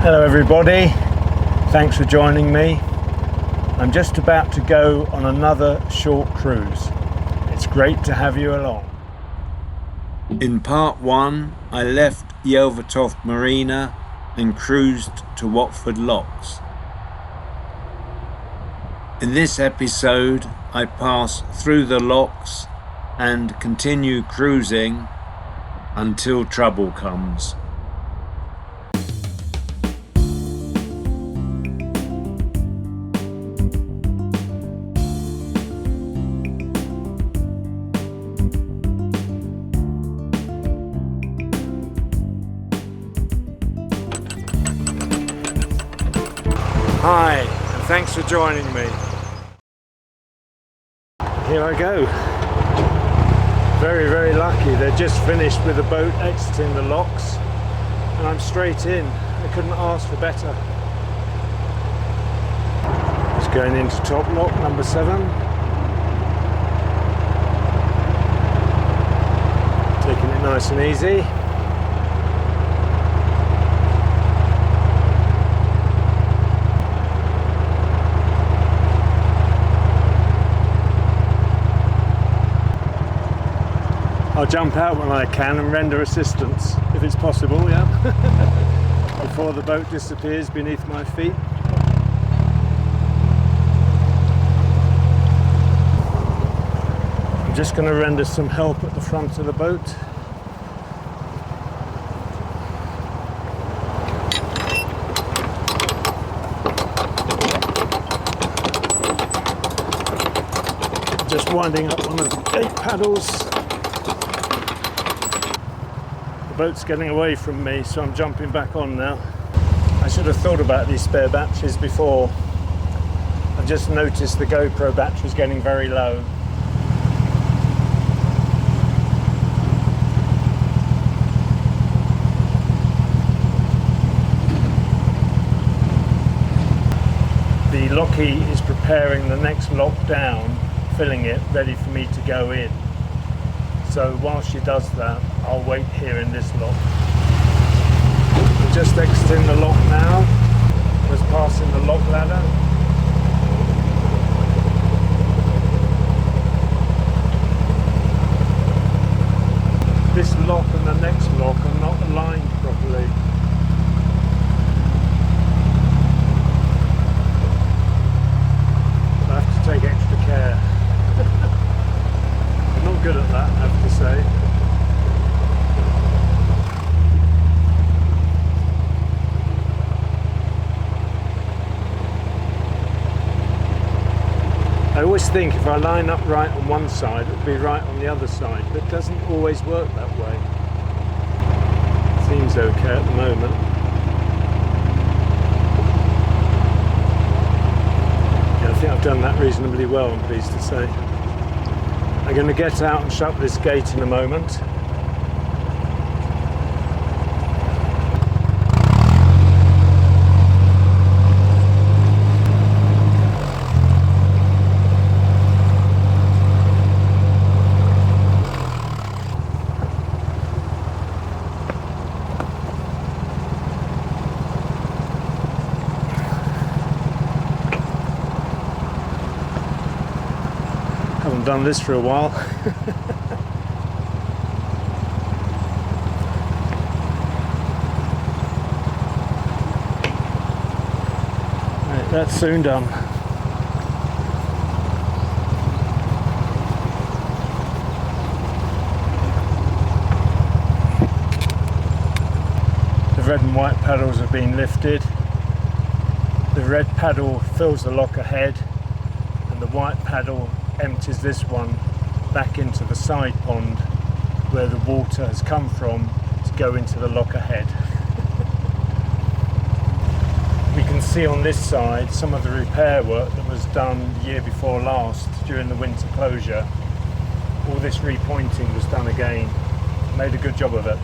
Hello everybody, thanks for joining me. I'm just about to go on another short cruise. It's great to have you along. In part 1, I left Yelvertoft Marina and cruised to Watford Locks. In this episode, I pass through the locks and continue cruising until trouble comes. Hi, and thanks for joining me. Here I go. Very, very lucky. They're just finished with the boat exiting the locks, and I'm straight in. I couldn't ask for better. Just going into top lock number 7. Taking it nice and easy. I'll jump out when I can and render assistance, if it's possible, yeah. Before the boat disappears beneath my feet. I'm just going to render some help at the front of the boat. Just winding up one of the gate paddles. The boat's getting away from me, so I'm jumping back on now. I should have thought about these spare batteries before. I just noticed the GoPro battery's getting very low. The Lockie is preparing the next lock down, filling it, ready for me to go in. So while she does that, I'll wait here in this lock. I'm just exiting the lock now, just passing the lock ladder. This lock and the next lock are not aligned properly. I have to take extra care. I'm not good at that, I have to say. I always think if I line up right on one side, it'll be right on the other side, but it doesn't always work that way. Seems okay at the moment. Yeah, I think I've done that reasonably well, I'm pleased to say. I'm going to get out and shut this gate in a moment. Haven't done this for a while. Right, that's soon done. The red and white paddles have been lifted. The red paddle fills the lock ahead, and the white paddle empties this one back into the side pond where the water has come from to go into the lock ahead. We can see on this side some of the repair work that was done the year before last during the winter closure. All this repointing was done again. Made a good job of it.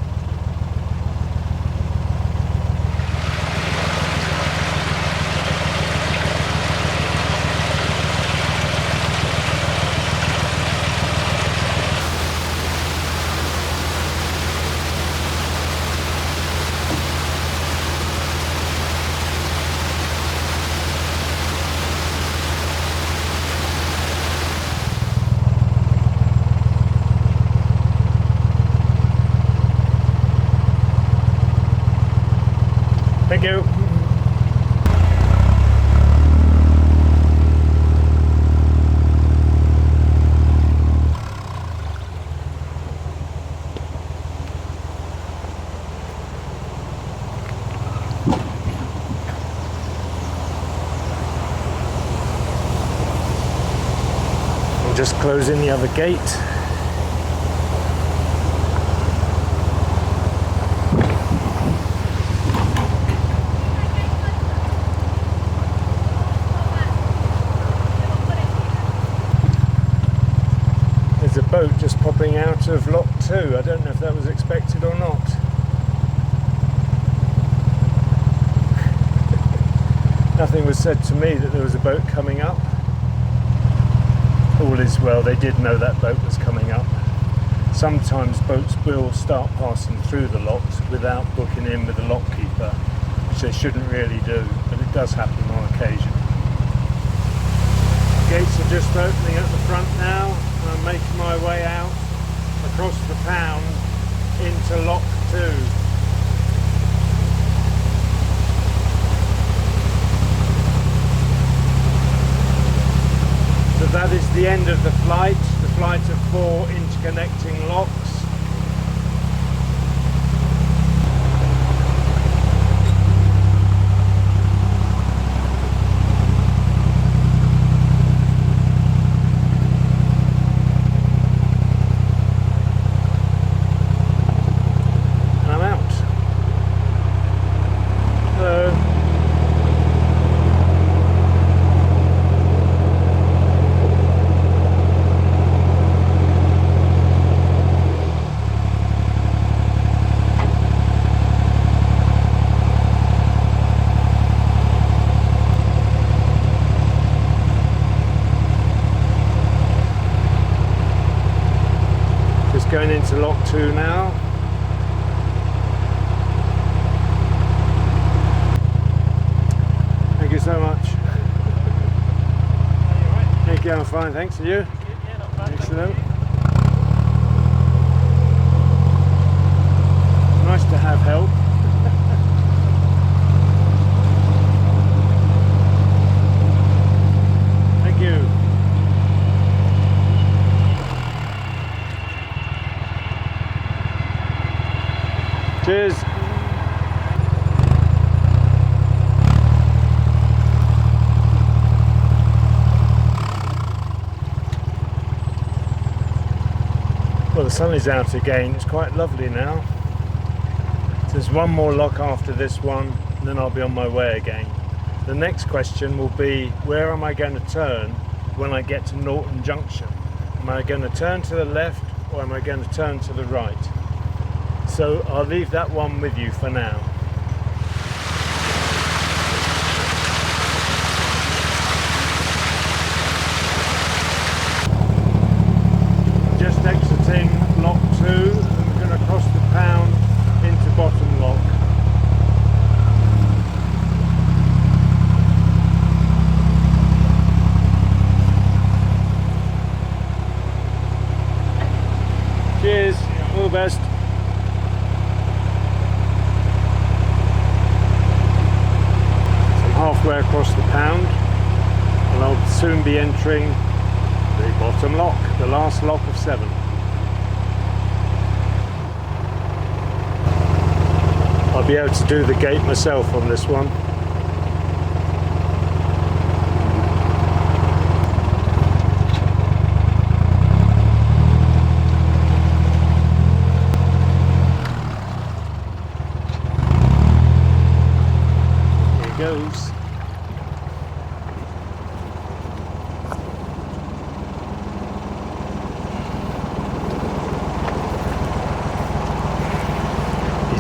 Thank you. I'm just closing the other gate. There's a boat just popping out of lock 2. I don't know if that was expected or not. Nothing was said to me that there was a boat coming up. All is well, they did know that boat was coming up. Sometimes boats will start passing through the locks without booking in with the lock keeper, which they shouldn't really do, but it does happen on occasion. Gates are just opening at the front now, and I'm making my way out across the pound into lock 2. So that is the end of the flight of 4 interconnecting locks. And I'm out. Hello. Going into lock 2 now. Thank you so much. Thank you, I'm fine, thanks. And you? Yeah, not bad. Excellent. Nice to have help. Thank you. Cheers. Well, the sun is out again. It's quite lovely now. There's one more lock after this one, and then I'll be on my way again. The next question will be, where am I going to turn when I get to Norton Junction? Am I going to turn to the left, or am I going to turn to the right? So I'll leave that one with you for now. Just exiting lock 2, and we're going to cross the pound into bottom lock. Cheers, all the best. Halfway across the pound, and I'll soon be entering the bottom lock, the last lock of 7. I'll be able to do the gate myself on this one. Here goes.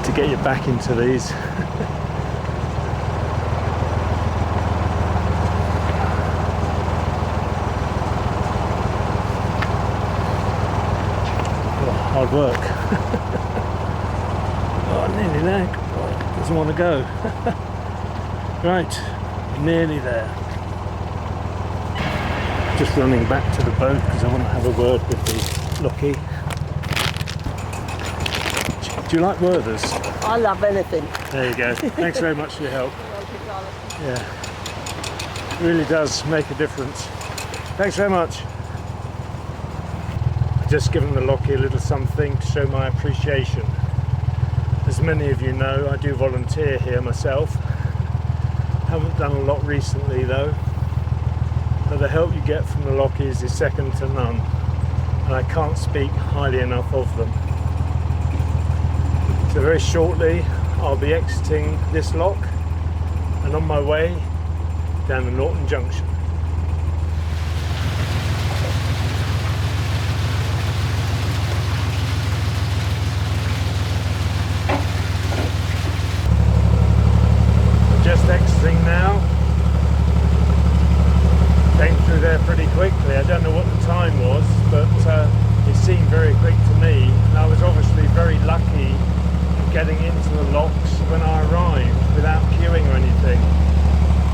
To get you back into these. Oh, hard work. Oh, nearly there. Oh, doesn't want to go. Right, nearly there. Just running back to the boat because I want to have a word with the lockie. Do you like Werther's? I love anything. There you go. Thanks very much for your help. Yeah, it really does make a difference. Thanks very much. I've just given the lockie a little something to show my appreciation. As many of you know, I do volunteer here myself. Haven't done a lot recently though, but the help you get from the lockies is second to none, and I can't speak highly enough of them. So very shortly I'll be exiting this lock and on my way down the Norton Junction. Just exiting now. Came through there pretty quickly. I don't know what the time was, but it seemed very quick to me. And I was obviously very lucky getting into the locks when I arrived without queuing or anything.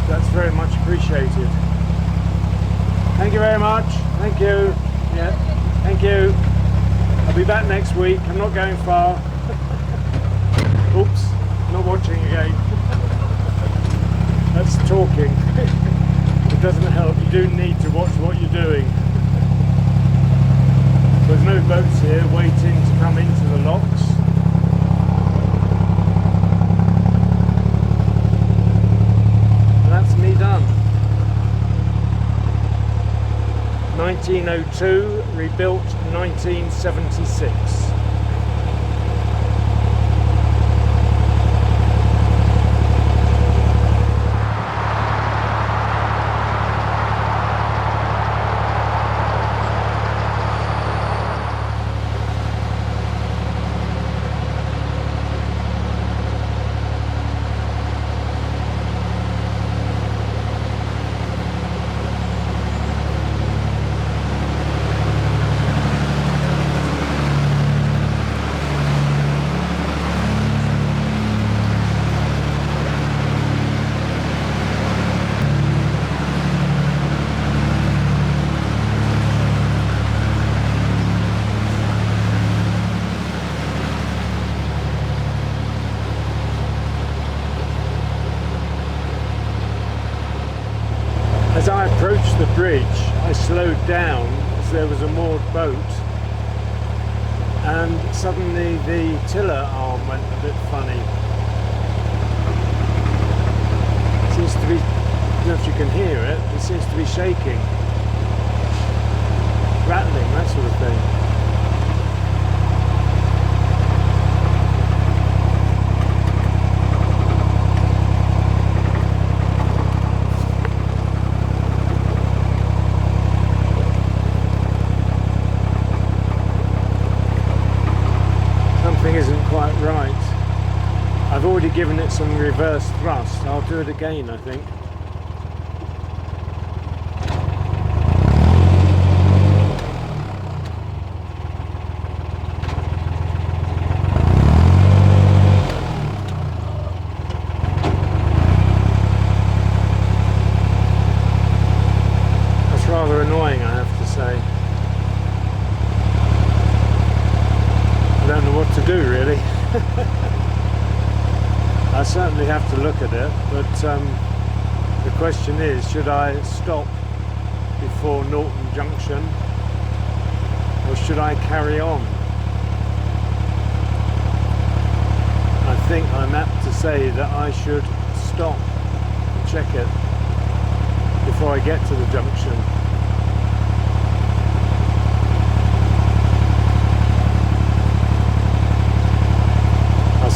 That's very much appreciated. Thank you very much. Thank you. Yeah. Thank you. I'll be back next week. I'm not going far. Oops. Not watching again. That's talking. It doesn't help. You do need to watch what you're doing. There's no boats here waiting to come into the locks. And that's me done. 1902, rebuilt 1976. As I approached the bridge, I slowed down as there was a moored boat, and suddenly the tiller arm went a bit funny. It seems to be, I don't know if you can hear it, it seems to be shaking, rattling, that sort of thing. Isn't quite right. I've already given it some reverse thrust. I'll do it again, I think. That's rather annoying, I have to say. I don't know what to do really. I certainly have to look at it, but the question is, should I stop before Norton Junction or should I carry on? I think I'm apt to say that I should stop and check it before I get to the junction.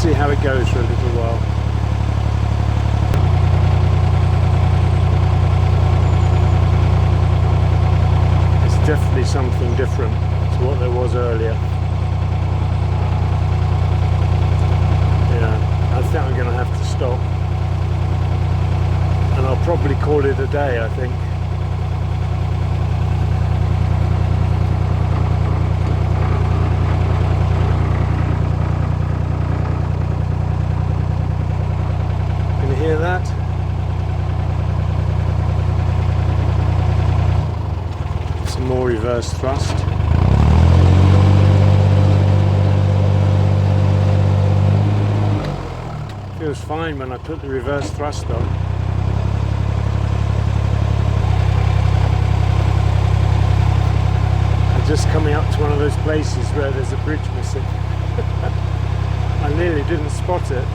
See how it goes for a little while. It's definitely something different to what there was earlier. Yeah, I think I'm going to have to stop. And I'll probably call it a day, I think. Hear that? Some more reverse thrust. was fine when I put the reverse thrust on. I'm just coming up to one of those places where there's a bridge missing. I nearly didn't spot it.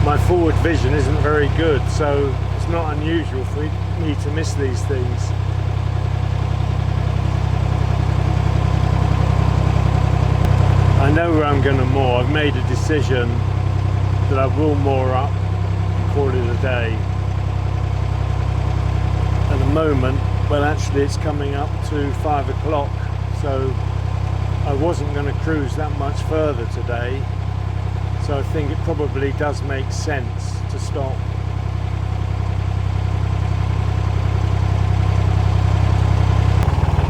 My forward vision isn't very good, so it's not unusual for me to miss these things. I know where I'm going to moor. I've made a decision that I will moor up and call it a day. At the moment, well, actually it's coming up to 5 o'clock, so I wasn't going to cruise that much further today, so I think it probably does make sense to stop.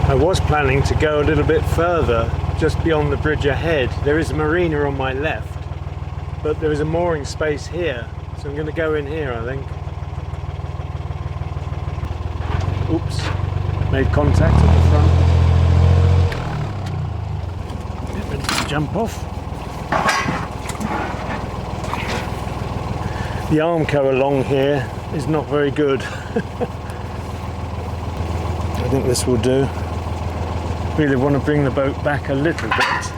I was planning to go a little bit further, just beyond the bridge ahead. There is a marina on my left, but there is a mooring space here, so I'm going to go in here, I think. Oops, made contact at the front. Get ready to jump off. The Armco along here is not very good. I think this will do. Really want to bring the boat back a little bit.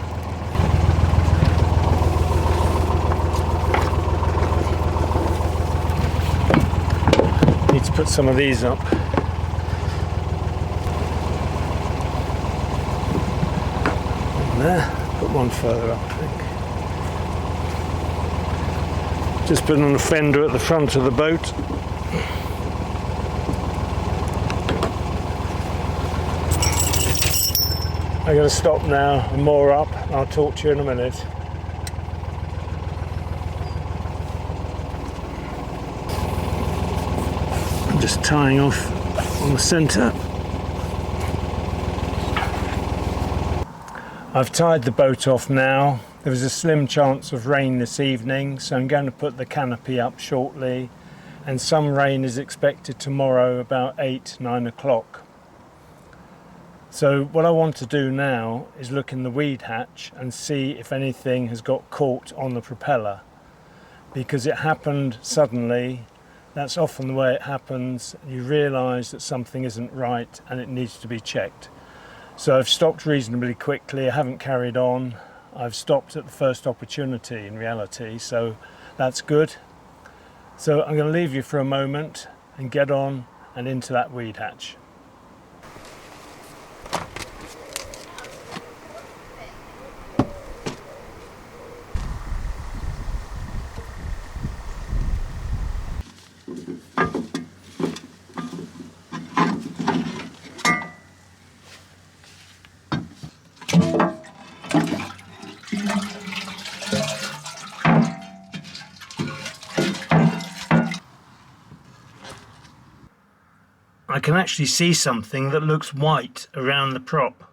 Need to put some of these up. And there, put one further up, I think. Just put on a fender at the front of the boat. I'm going to stop now and moor up. I'll talk to you in a minute. I'm just tying off on the centre. I've tied the boat off now. There was a slim chance of rain this evening, so I'm going to put the canopy up shortly, and some rain is expected tomorrow about 8-9 o'clock. So what I want to do now is look in the weed hatch and see if anything has got caught on the propeller, because it happened suddenly. That's often the way it happens. You realise that something isn't right and it needs to be checked. So I've stopped reasonably quickly. I haven't carried on. I've stopped at the first opportunity in reality, so that's good. So I'm going to leave you for a moment and get on and into that weed hatch. I can actually see something that looks white around the prop.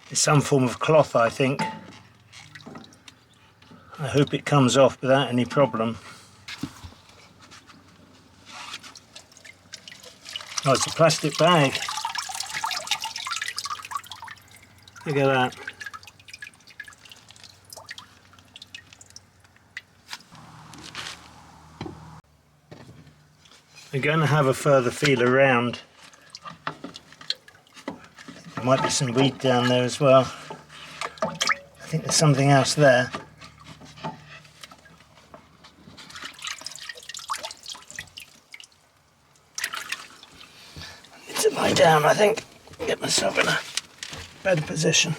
It's some form of cloth, I think. I hope it comes off without any problem. Oh, it's a plastic bag. Look at that. I'm going to have a further feel around. There might be some weed down there as well. I think there's something else there. I need to lie down, I think, get myself in a better position.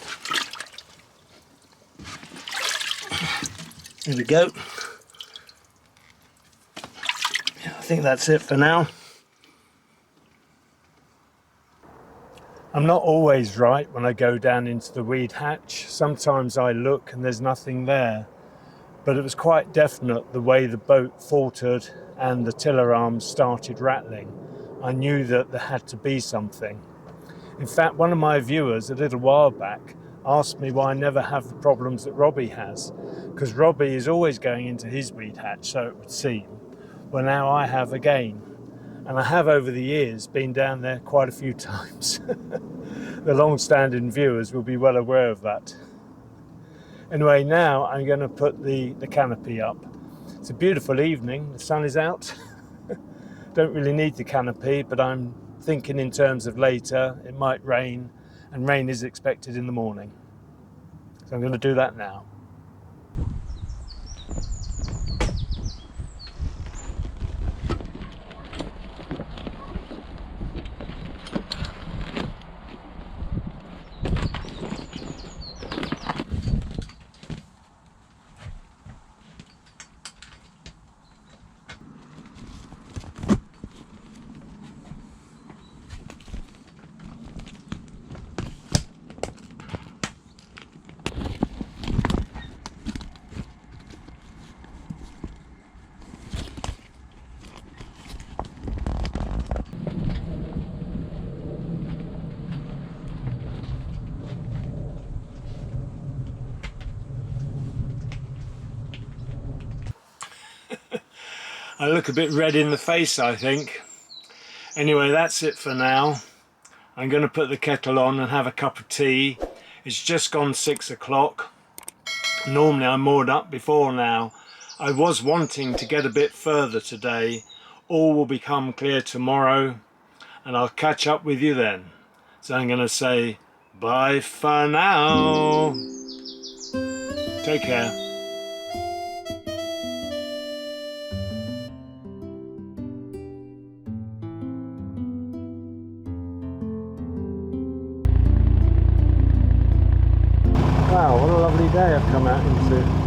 There we go. I think that's it for now. I'm not always right when I go down into the weed hatch. Sometimes I look and there's nothing there, but it was quite definite the way the boat faltered and the tiller arms started rattling. I knew that there had to be something. In fact, one of my viewers a little while back asked me why I never have the problems that Robbie has, because Robbie is always going into his weed hatch, so it would seem. Well, now I have again, and I have over the years been down there quite a few times. The long-standing viewers will be well aware of that. Anyway, now I'm going to put the canopy up. It's a beautiful evening, the sun is out. Don't really need the canopy, but I'm thinking in terms of later, it might rain, and rain is expected in the morning. So I'm going to do that now. I look a bit red in the face, I think. Anyway, that's it for now. I'm going to put the kettle on and have a cup of tea. It's just gone 6 o'clock. Normally I'm moored up before now. I was wanting to get a bit further today. All will become clear tomorrow, and I'll catch up with you then. So I'm going to say bye for now. Take care. Wow, what a lovely day I've come out into.